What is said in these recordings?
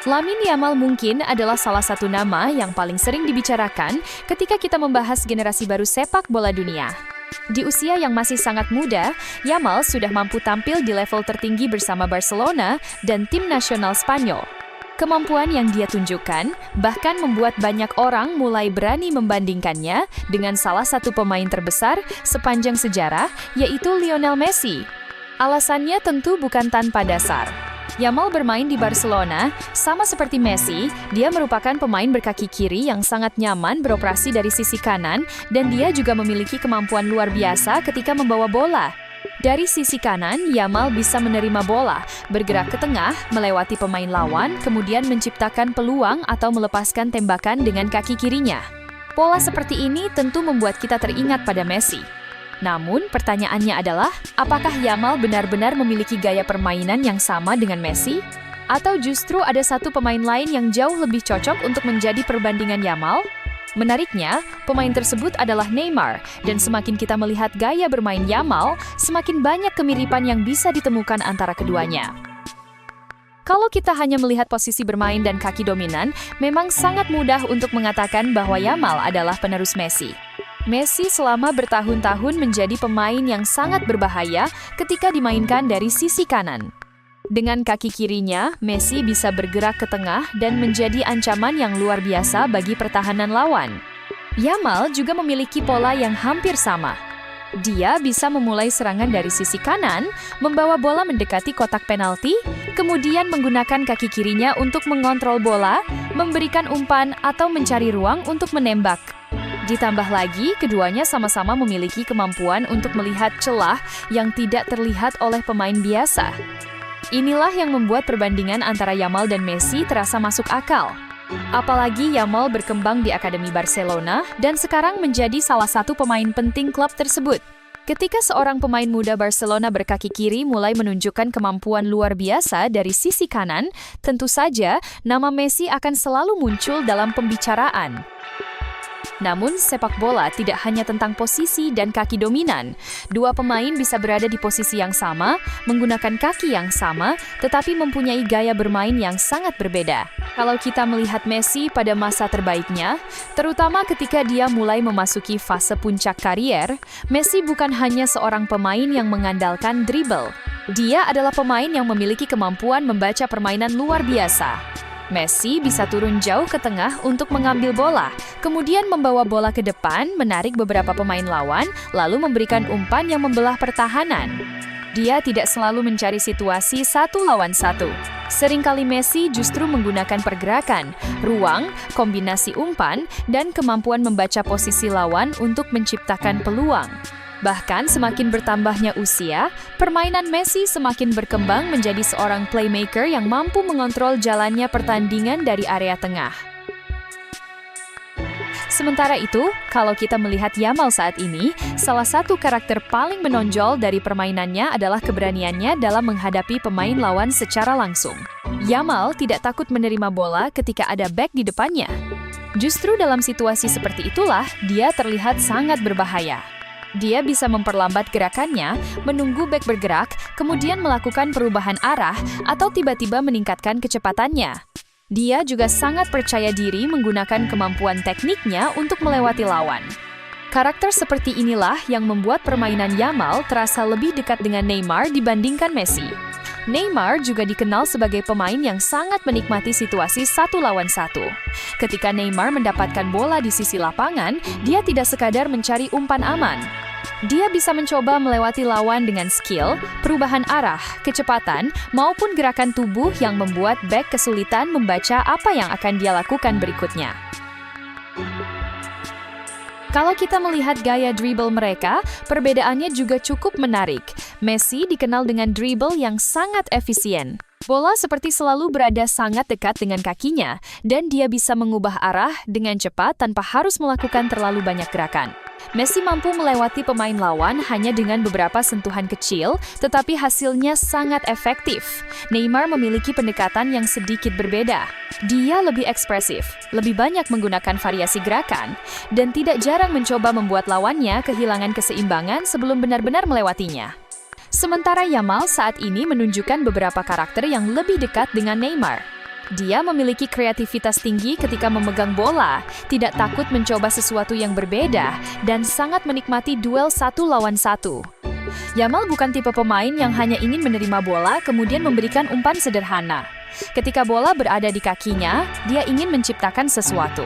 Lamine Yamal mungkin adalah salah satu nama yang paling sering dibicarakan ketika kita membahas generasi baru sepak bola dunia. Di usia yang masih sangat muda, Yamal sudah mampu tampil di level tertinggi bersama Barcelona dan tim nasional Spanyol. Kemampuan yang dia tunjukkan bahkan membuat banyak orang mulai berani membandingkannya dengan salah satu pemain terbesar sepanjang sejarah, yaitu Lionel Messi. Alasannya tentu bukan tanpa dasar. Yamal bermain di Barcelona, sama seperti Messi, dia merupakan pemain berkaki kiri yang sangat nyaman beroperasi dari sisi kanan, dan dia juga memiliki kemampuan luar biasa ketika membawa bola. Dari sisi kanan, Yamal bisa menerima bola, bergerak ke tengah, melewati pemain lawan, kemudian menciptakan peluang atau melepaskan tembakan dengan kaki kirinya. Pola seperti ini tentu membuat kita teringat pada Messi. Namun, pertanyaannya adalah, apakah Yamal benar-benar memiliki gaya permainan yang sama dengan Messi? Atau justru ada satu pemain lain yang jauh lebih cocok untuk menjadi perbandingan Yamal? Menariknya, pemain tersebut adalah Neymar, dan semakin kita melihat gaya bermain Yamal, semakin banyak kemiripan yang bisa ditemukan antara keduanya. Kalau kita hanya melihat posisi bermain dan kaki dominan, memang sangat mudah untuk mengatakan bahwa Yamal adalah penerus Messi. Messi selama bertahun-tahun menjadi pemain yang sangat berbahaya ketika dimainkan dari sisi kanan. Dengan kaki kirinya, Messi bisa bergerak ke tengah dan menjadi ancaman yang luar biasa bagi pertahanan lawan. Yamal juga memiliki pola yang hampir sama. Dia bisa memulai serangan dari sisi kanan, membawa bola mendekati kotak penalti, kemudian menggunakan kaki kirinya untuk mengontrol bola, memberikan umpan atau mencari ruang untuk menembak. Ditambah lagi, keduanya sama-sama memiliki kemampuan untuk melihat celah yang tidak terlihat oleh pemain biasa. Inilah yang membuat perbandingan antara Yamal dan Messi terasa masuk akal. Apalagi Yamal berkembang di Akademi Barcelona dan sekarang menjadi salah satu pemain penting klub tersebut. Ketika seorang pemain muda Barcelona berkaki kiri mulai menunjukkan kemampuan luar biasa dari sisi kanan, tentu saja nama Messi akan selalu muncul dalam pembicaraan. Namun, sepak bola tidak hanya tentang posisi dan kaki dominan. Dua pemain bisa berada di posisi yang sama, menggunakan kaki yang sama, tetapi mempunyai gaya bermain yang sangat berbeda. Kalau kita melihat Messi pada masa terbaiknya, terutama ketika dia mulai memasuki fase puncak karier, Messi bukan hanya seorang pemain yang mengandalkan dribble. Dia adalah pemain yang memiliki kemampuan membaca permainan luar biasa. Messi bisa turun jauh ke tengah untuk mengambil bola, kemudian membawa bola ke depan, menarik beberapa pemain lawan, lalu memberikan umpan yang membelah pertahanan. Dia tidak selalu mencari situasi 1 lawan 1. Seringkali Messi justru menggunakan pergerakan, ruang, kombinasi umpan, dan kemampuan membaca posisi lawan untuk menciptakan peluang. Bahkan semakin bertambahnya usia, permainan Messi semakin berkembang menjadi seorang playmaker yang mampu mengontrol jalannya pertandingan dari area tengah. Sementara itu, kalau kita melihat Yamal saat ini, salah satu karakter paling menonjol dari permainannya adalah keberaniannya dalam menghadapi pemain lawan secara langsung. Yamal tidak takut menerima bola ketika ada bek di depannya. Justru dalam situasi seperti itulah, dia terlihat sangat berbahaya. Dia bisa memperlambat gerakannya, menunggu bek bergerak, kemudian melakukan perubahan arah atau tiba-tiba meningkatkan kecepatannya. Dia juga sangat percaya diri menggunakan kemampuan tekniknya untuk melewati lawan. Karakter seperti inilah yang membuat permainan Yamal terasa lebih dekat dengan Neymar dibandingkan Messi. Neymar juga dikenal sebagai pemain yang sangat menikmati situasi 1 lawan 1. Ketika Neymar mendapatkan bola di sisi lapangan, dia tidak sekadar mencari umpan aman. Dia bisa mencoba melewati lawan dengan skill, perubahan arah, kecepatan, maupun gerakan tubuh yang membuat bek kesulitan membaca apa yang akan dia lakukan berikutnya. Kalau kita melihat gaya dribble mereka, perbedaannya juga cukup menarik. Messi dikenal dengan dribble yang sangat efisien. Bola seperti selalu berada sangat dekat dengan kakinya, dan dia bisa mengubah arah dengan cepat tanpa harus melakukan terlalu banyak gerakan. Messi mampu melewati pemain lawan hanya dengan beberapa sentuhan kecil, tetapi hasilnya sangat efektif. Neymar memiliki pendekatan yang sedikit berbeda. Dia lebih ekspresif, lebih banyak menggunakan variasi gerakan, dan tidak jarang mencoba membuat lawannya kehilangan keseimbangan sebelum benar-benar melewatinya. Sementara Yamal saat ini menunjukkan beberapa karakter yang lebih dekat dengan Neymar. Dia memiliki kreativitas tinggi ketika memegang bola, tidak takut mencoba sesuatu yang berbeda, dan sangat menikmati duel 1 lawan 1. Yamal bukan tipe pemain yang hanya ingin menerima bola kemudian memberikan umpan sederhana. Ketika bola berada di kakinya, dia ingin menciptakan sesuatu.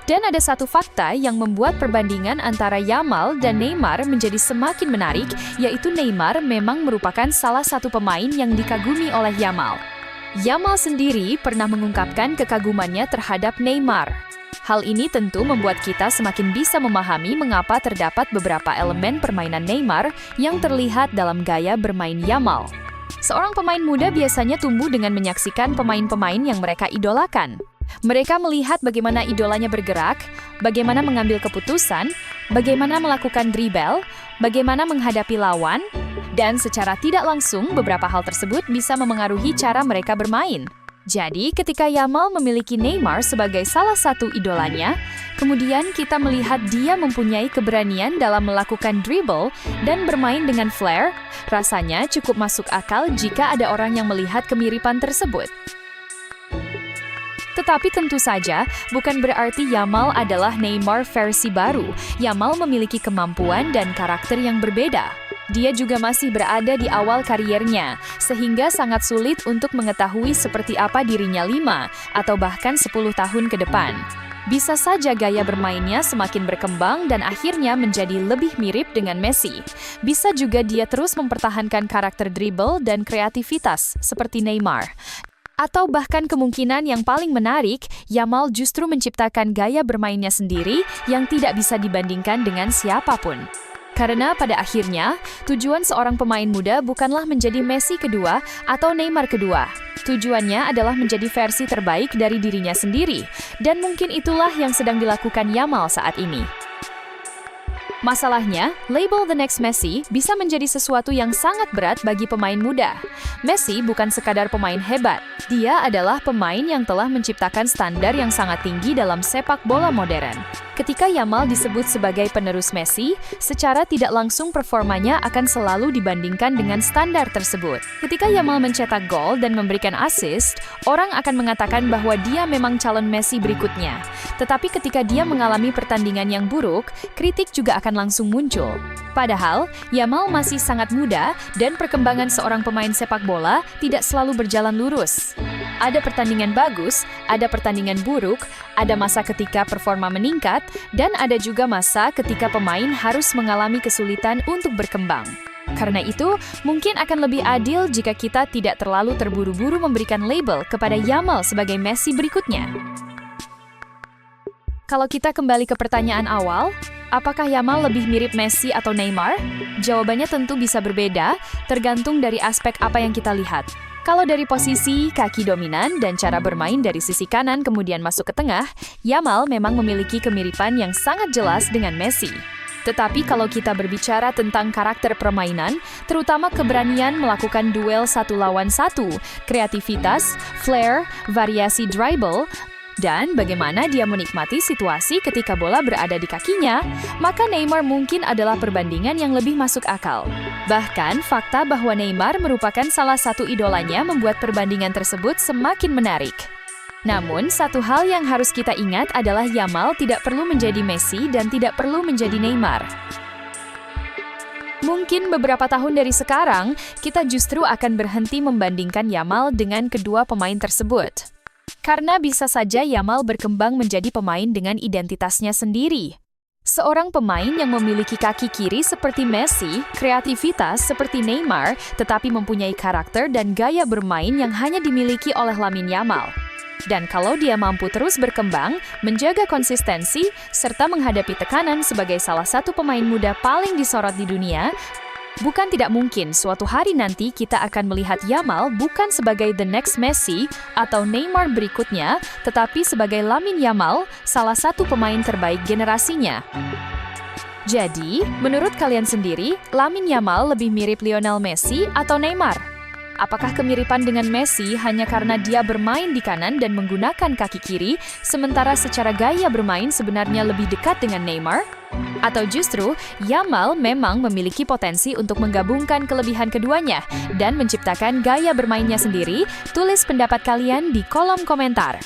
Dan ada satu fakta yang membuat perbandingan antara Yamal dan Neymar menjadi semakin menarik, yaitu Neymar memang merupakan salah satu pemain yang dikagumi oleh Yamal. Yamal sendiri pernah mengungkapkan kekagumannya terhadap Neymar. Hal ini tentu membuat kita semakin bisa memahami mengapa terdapat beberapa elemen permainan Neymar yang terlihat dalam gaya bermain Yamal. Seorang pemain muda biasanya tumbuh dengan menyaksikan pemain-pemain yang mereka idolakan. Mereka melihat bagaimana idolanya bergerak, bagaimana mengambil keputusan, bagaimana melakukan dribble, bagaimana menghadapi lawan, dan secara tidak langsung beberapa hal tersebut bisa memengaruhi cara mereka bermain. Jadi, ketika Yamal memiliki Neymar sebagai salah satu idolanya, kemudian kita melihat dia mempunyai keberanian dalam melakukan dribble dan bermain dengan flair, rasanya cukup masuk akal jika ada orang yang melihat kemiripan tersebut. Tetapi tentu saja, bukan berarti Yamal adalah Neymar versi baru. Yamal memiliki kemampuan dan karakter yang berbeda. Dia juga masih berada di awal kariernya, sehingga sangat sulit untuk mengetahui seperti apa dirinya 5 atau bahkan 10 tahun ke depan. Bisa saja gaya bermainnya semakin berkembang dan akhirnya menjadi lebih mirip dengan Messi. Bisa juga dia terus mempertahankan karakter dribble dan kreativitas seperti Neymar. Atau bahkan kemungkinan yang paling menarik, Yamal justru menciptakan gaya bermainnya sendiri yang tidak bisa dibandingkan dengan siapapun. Karena pada akhirnya, tujuan seorang pemain muda bukanlah menjadi Messi kedua atau Neymar kedua. Tujuannya adalah menjadi versi terbaik dari dirinya sendiri, dan mungkin itulah yang sedang dilakukan Yamal saat ini. Masalahnya, label The Next Messi bisa menjadi sesuatu yang sangat berat bagi pemain muda. Messi bukan sekadar pemain hebat, dia adalah pemain yang telah menciptakan standar yang sangat tinggi dalam sepak bola modern. Ketika Yamal disebut sebagai penerus Messi, secara tidak langsung performanya akan selalu dibandingkan dengan standar tersebut. Ketika Yamal mencetak gol dan memberikan assist, orang akan mengatakan bahwa dia memang calon Messi berikutnya. Tetapi ketika dia mengalami pertandingan yang buruk, kritik juga akan langsung muncul. Padahal, Yamal masih sangat muda dan perkembangan seorang pemain sepak bola tidak selalu berjalan lurus. Ada pertandingan bagus, ada pertandingan buruk, ada masa ketika performa meningkat, dan ada juga masa ketika pemain harus mengalami kesulitan untuk berkembang. Karena itu, mungkin akan lebih adil jika kita tidak terlalu terburu-buru memberikan label kepada Yamal sebagai Messi berikutnya. Kalau kita kembali ke pertanyaan awal, apakah Yamal lebih mirip Messi atau Neymar? Jawabannya tentu bisa berbeda, tergantung dari aspek apa yang kita lihat. Kalau dari posisi, kaki dominan, dan cara bermain dari sisi kanan kemudian masuk ke tengah, Yamal memang memiliki kemiripan yang sangat jelas dengan Messi. Tetapi kalau kita berbicara tentang karakter permainan, terutama keberanian melakukan duel 1 lawan 1, kreativitas, flair, variasi dribble, dan bagaimana dia menikmati situasi ketika bola berada di kakinya, maka Neymar mungkin adalah perbandingan yang lebih masuk akal. Bahkan, fakta bahwa Neymar merupakan salah satu idolanya membuat perbandingan tersebut semakin menarik. Namun, satu hal yang harus kita ingat adalah Yamal tidak perlu menjadi Messi dan tidak perlu menjadi Neymar. Mungkin beberapa tahun dari sekarang, kita justru akan berhenti membandingkan Yamal dengan kedua pemain tersebut. Karena bisa saja Yamal berkembang menjadi pemain dengan identitasnya sendiri. Seorang pemain yang memiliki kaki kiri seperti Messi, kreativitas seperti Neymar, tetapi mempunyai karakter dan gaya bermain yang hanya dimiliki oleh Lamine Yamal. Dan kalau dia mampu terus berkembang, menjaga konsistensi, serta menghadapi tekanan sebagai salah satu pemain muda paling disorot di dunia, bukan tidak mungkin suatu hari nanti kita akan melihat Yamal bukan sebagai the next Messi atau Neymar berikutnya, tetapi sebagai Lamine Yamal, salah satu pemain terbaik generasinya. Jadi, menurut kalian sendiri, Lamine Yamal lebih mirip Lionel Messi atau Neymar? Apakah kemiripan dengan Messi hanya karena dia bermain di kanan dan menggunakan kaki kiri, sementara secara gaya bermain sebenarnya lebih dekat dengan Neymar? Atau justru, Yamal memang memiliki potensi untuk menggabungkan kelebihan keduanya dan menciptakan gaya bermainnya sendiri? Tulis pendapat kalian di kolom komentar.